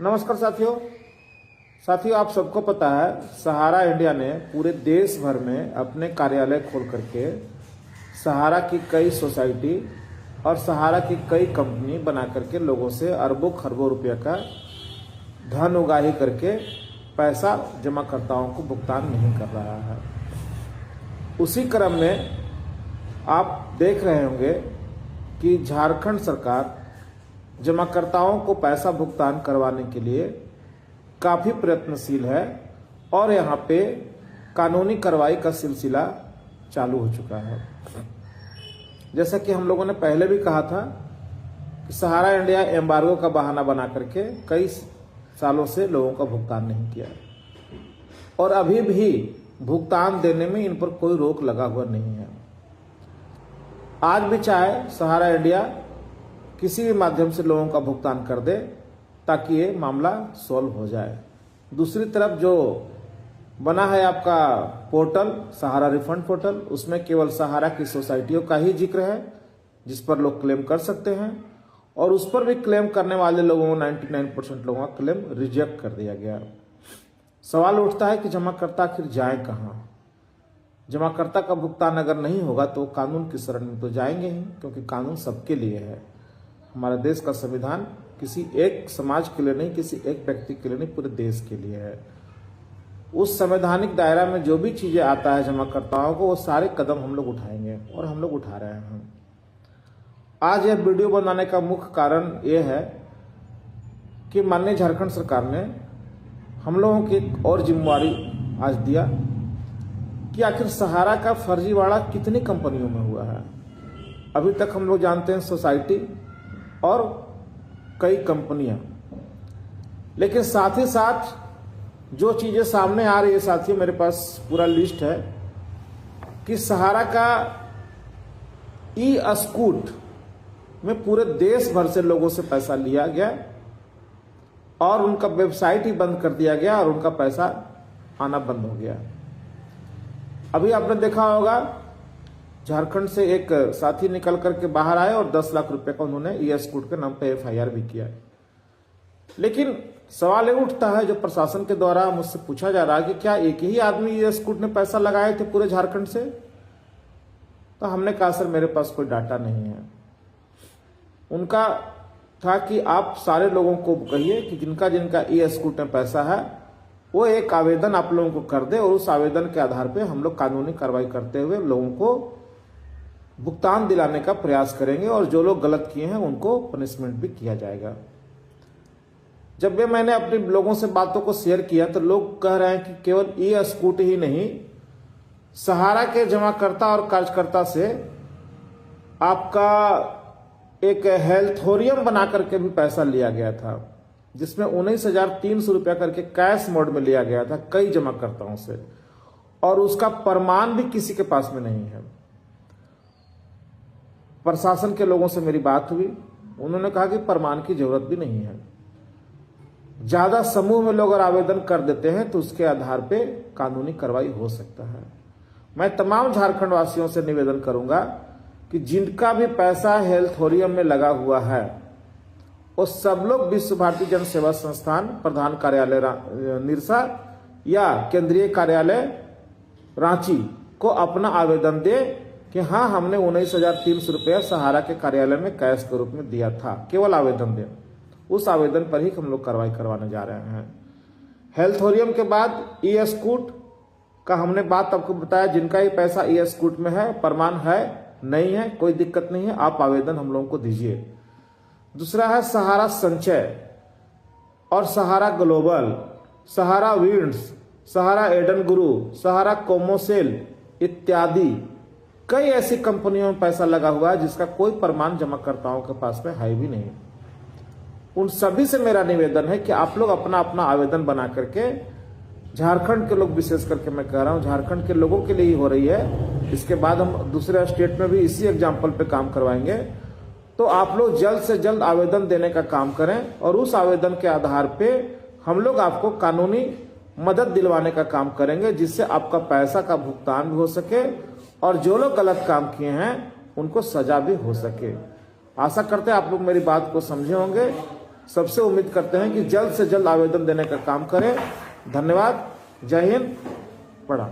नमस्कार साथियों, आप सबको पता है सहारा इंडिया ने पूरे देश भर में अपने कार्यालय खोल करके सहारा की कई सोसाइटी और सहारा की कई कंपनी बना करके लोगों से अरबों खरबों रुपये का धन उगाही करके पैसा जमाकर्ताओं को भुगतान नहीं कर रहा है। उसी क्रम में आप देख रहे होंगे कि झारखंड सरकार जमाकर्ताओं को पैसा भुगतान करवाने के लिए काफ़ी प्रयत्नशील है और यहाँ पे कानूनी कार्रवाई का सिलसिला चालू हो चुका है। जैसा कि हम लोगों ने पहले भी कहा था कि सहारा इंडिया एम्बार्गो का बहाना बना करके कई सालों से लोगों का भुगतान नहीं किया और अभी भी भुगतान देने में इन पर कोई रोक लगा हुआ नहीं है। आज भी चाहे सहारा इंडिया किसी भी माध्यम से लोगों का भुगतान कर दे ताकि ये मामला सॉल्व हो जाए। दूसरी तरफ जो बना है आपका पोर्टल सहारा रिफंड पोर्टल, उसमें केवल सहारा की सोसाइटियों का ही जिक्र है जिस पर लोग क्लेम कर सकते हैं और उस पर भी क्लेम करने वाले लोगों को 99% लोगों का क्लेम रिजेक्ट कर दिया गया। सवाल उठता है कि जमाकर्ता आखिर जाए कहाँ? जमाकर्ता का भुगतान अगर नहीं होगा तो कानून की शरण में तो जाएंगे ही, क्योंकि कानून सबके लिए है। हमारे देश का संविधान किसी एक समाज के लिए नहीं, किसी एक व्यक्ति के लिए नहीं, पूरे देश के लिए है। उस संवैधानिक दायरा में जो भी चीजें आता है जमाकर्ताओं को, वो सारे कदम हम लोग उठाएंगे और हम लोग उठा रहे हैं। आज यह वीडियो बनाने का मुख्य कारण यह है कि माननीय झारखंड सरकार ने हम लोगों की एक और जिम्मेवारी आज दिया कि आखिर सहारा का फर्जीवाड़ा कितनी कंपनियों में हुआ है। अभी तक हम लोग जानते हैं सोसाइटी और कई कंपनियां, लेकिन साथ ही साथ जो चीजें सामने आ रही है साथियों, मेरे पास पूरा लिस्ट है कि सहारा का ई स्कूट में पूरे देश भर से लोगों से पैसा लिया गया और उनका वेबसाइट ही बंद कर दिया गया और उनका पैसा आना बंद हो गया। अभी आपने देखा होगा झारखंड से एक साथी निकल करके बाहर आए और 10 लाख रुपए का उन्होंने ई स्कूट के नाम पे FIR भी किया। लेकिन सवाल ये उठता है जो प्रशासन के द्वारा मुझसे पूछा जा रहा है कि क्या एक ही आदमी ई स्कूट ने पैसा लगाए थे पूरे झारखंड से? तो हमने कहा सर मेरे पास कोई डाटा नहीं है। उनका था कि आप सारे लोगों को कहिए कि जिनका जिनका ई स्कूट में पैसा है वो एक आवेदन आप लोगों को कर दे और उस आवेदन के आधार पे हम लोग कानूनी कार्रवाई करते हुए लोगों को भुगतान दिलाने का प्रयास करेंगे और जो लोग गलत किए हैं उनको पनिशमेंट भी किया जाएगा। जब भी मैंने अपने लोगों से बातों को शेयर किया तो लोग कह रहे हैं कि केवल ई स्कूट ही नहीं, सहारा के जमाकर्ता और कार्यकर्ता से आपका एक हेल्थोरियम बना करके भी पैसा लिया गया था, जिसमें 19,300 रुपया करके कैश मोड में लिया गया था कई जमाकर्ताओं से, और उसका प्रमाण भी किसी के पास में नहीं है। प्रशासन के लोगों से मेरी बात हुई, उन्होंने कहा कि प्रमाण की जरूरत भी नहीं है। ज्यादा समूह में लोग अगर आवेदन कर देते हैं तो उसके आधार पे कानूनी कार्रवाई हो सकता है। मैं तमाम झारखंड वासियों से निवेदन करूंगा कि जिनका भी पैसा हेल्थोरियम में लगा हुआ है वो सब लोग विश्व भारती जन सेवा संस्थान प्रधान कार्यालय निरसा या केंद्रीय कार्यालय रांची को अपना आवेदन दे कि हाँ हमने 19,300 रुपया सहारा के कार्यालय में कैश के रूप में दिया था। केवल आवेदन दें, उस आवेदन पर ही हम लोग कार्रवाई करवाने जा रहे हैं। हेल्थोरियम के बाद ई स्कूट का हमने बात आपको बताया, जिनका ये पैसा ई स्कूट में है, प्रमाण है नहीं है, कोई दिक्कत नहीं है, आप आवेदन हम लोगों को दीजिए। दूसरा है सहारा संचय और सहारा ग्लोबल, सहारा विंड्स, सहारा एडन गुरु, सहारा कोमोसेल इत्यादि कई ऐसी कंपनियों में पैसा लगा हुआ है जिसका कोई प्रमाण जमाकर्ताओं के पास में है भी नहीं। उन सभी से मेरा निवेदन है कि आप लोग अपना अपना आवेदन बना करके, झारखंड के लोग विशेष करके मैं कह रहा हूं झारखंड के लोगों के लिए ही हो रही है, इसके बाद हम दूसरे स्टेट में भी इसी एग्जाम्पल पे काम करवाएंगे। तो आप लोग जल्द से जल्द आवेदन देने का काम करें और उस आवेदन के आधार पे हम लोग आपको कानूनी मदद दिलवाने का काम करेंगे, जिससे आपका पैसा का भुगतान भी हो सके और जो लोग गलत काम किए हैं उनको सजा भी हो सके। आशा करते हैं आप लोग मेरी बात को समझे होंगे सबसे उम्मीद करते हैं कि जल्द से जल्द आवेदन देने का काम करें। धन्यवाद। जय हिंद। प्रणाम।